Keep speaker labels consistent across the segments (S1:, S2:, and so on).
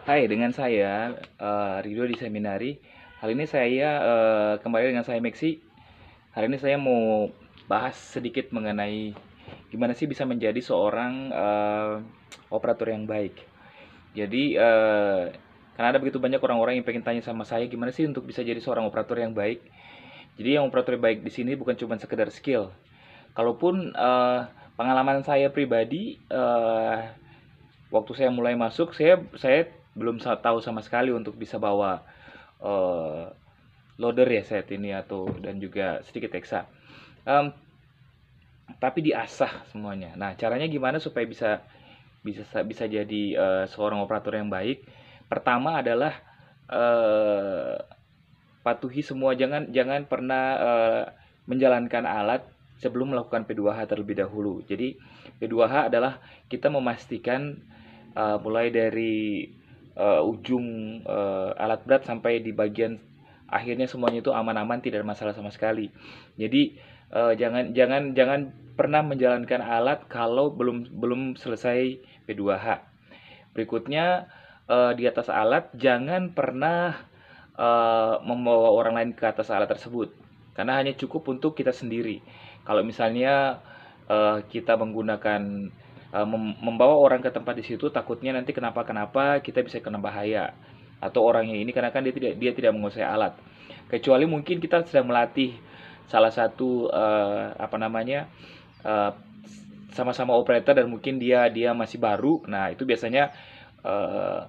S1: Hai, dengan saya Ridho di Seminari. Hari ini saya kembali dengan saya Meksi. Hari ini saya mau bahas sedikit mengenai gimana sih bisa menjadi seorang operator yang baik. Jadi, karena ada begitu banyak orang-orang yang pengen tanya sama saya gimana sih untuk bisa jadi seorang operator yang baik. Jadi yang operator baik di sini bukan cuma sekedar skill. Kalaupun pengalaman saya pribadi, waktu saya mulai masuk, saya belum tahu sama sekali untuk bisa bawa eh, loader ya saat ini atau dan juga sedikit Hexa. Em, tapi diasah semuanya. Nah, caranya gimana supaya bisa bisa bisa jadi seorang operator yang baik? Pertama adalah eh, patuhi semua, jangan jangan pernah menjalankan alat sebelum melakukan P2H terlebih dahulu. Jadi P2H adalah kita memastikan mulai dari ujung alat berat sampai di bagian akhirnya semuanya itu aman-aman, tidak ada masalah sama sekali. Jadi jangan jangan jangan pernah menjalankan alat kalau belum belum selesai P2H. Berikutnya di atas alat jangan pernah membawa orang lain ke atas alat tersebut, karena hanya cukup untuk kita sendiri. Kalau misalnya kita menggunakan membawa orang ke tempat di situ, takutnya nanti kenapa-kenapa kita bisa kena bahaya atau orangnya ini, karena kan dia tidak menguasai alat. Kecuali mungkin kita sedang melatih salah satu apa namanya eh, sama-sama operator dan mungkin dia dia masih baru. Nah, itu biasanya eh,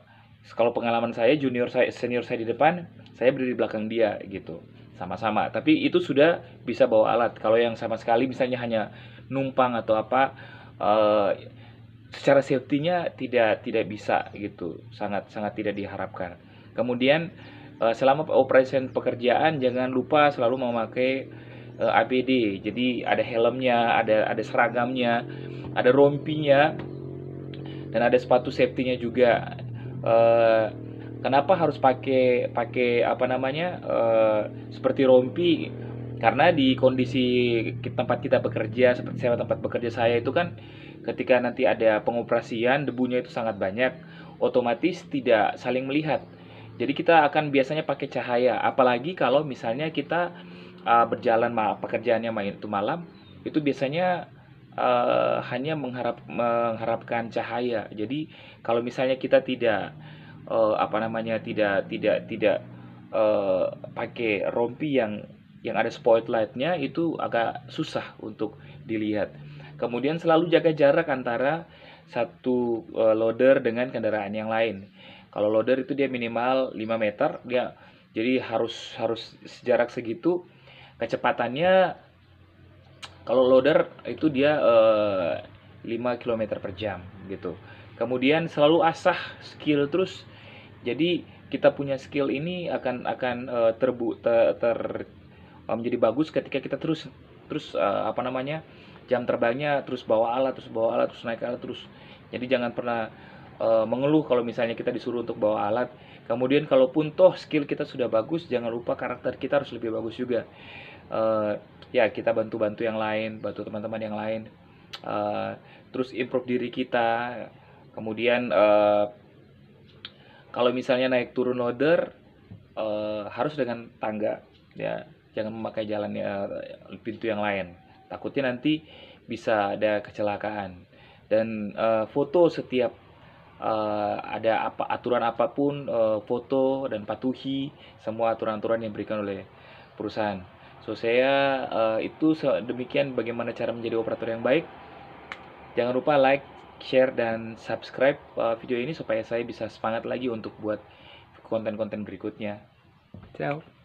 S1: kalau pengalaman saya, junior saya, senior saya di depan, saya berdiri di belakang dia gitu. Sama-sama. Tapi itu sudah bisa bawa alat. Kalau yang sama sekali misalnya hanya numpang atau apa, eh, secara safety-nya tidak tidak bisa gitu. Sangat sangat tidak diharapkan. Kemudian selama operation pekerjaan jangan lupa selalu memakai APD. Jadi ada helmnya, ada seragamnya, ada rompinya, dan ada sepatu safety-nya juga. Eh, Kenapa harus pakai pakai apa namanya seperti rompi? Karena di kondisi tempat kita bekerja, seperti saya tempat bekerja saya itu kan, ketika nanti ada pengoperasian debunya itu sangat banyak, otomatis tidak saling melihat. Jadi kita akan biasanya pakai cahaya, apalagi kalau misalnya kita berjalan pekerjaannya main itu malam, itu biasanya hanya mengharapkan cahaya. Jadi kalau misalnya kita tidak apa namanya tidak eh, pakai rompi yang ada spotlightnya, itu agak susah untuk dilihat. Kemudian selalu jaga jarak antara satu loader dengan kendaraan yang lain. Kalau loader itu dia minimal 5 meter, dia jadi harus harus jarak segitu. Kecepatannya kalau loader itu dia 5 km per jam gitu. Kemudian selalu asah skill terus. Jadi kita punya skill ini akan menjadi bagus ketika kita terus terus apa namanya, jam terbangnya terus bawa alat terus naik alat terus. Jadi jangan pernah mengeluh kalau misalnya kita disuruh untuk bawa alat. Kemudian kalaupun toh skill kita sudah bagus, jangan lupa karakter kita harus lebih bagus juga. Eh, ya kita bantu-bantu yang lain, bantu teman-teman yang lain. Eh, Terus improve diri kita. Kemudian kalau misalnya naik turun loader harus dengan tangga, ya jangan memakai jalan pintu yang lain. Takutnya nanti bisa ada kecelakaan. Dan foto setiap ada apa aturan apapun, foto dan patuhi semua aturan-aturan yang diberikan oleh perusahaan. So saya itu demikian bagaimana cara menjadi operator yang baik. Jangan lupa like, share, dan subscribe video ini supaya saya bisa semangat lagi untuk buat konten-konten berikutnya. Ciao.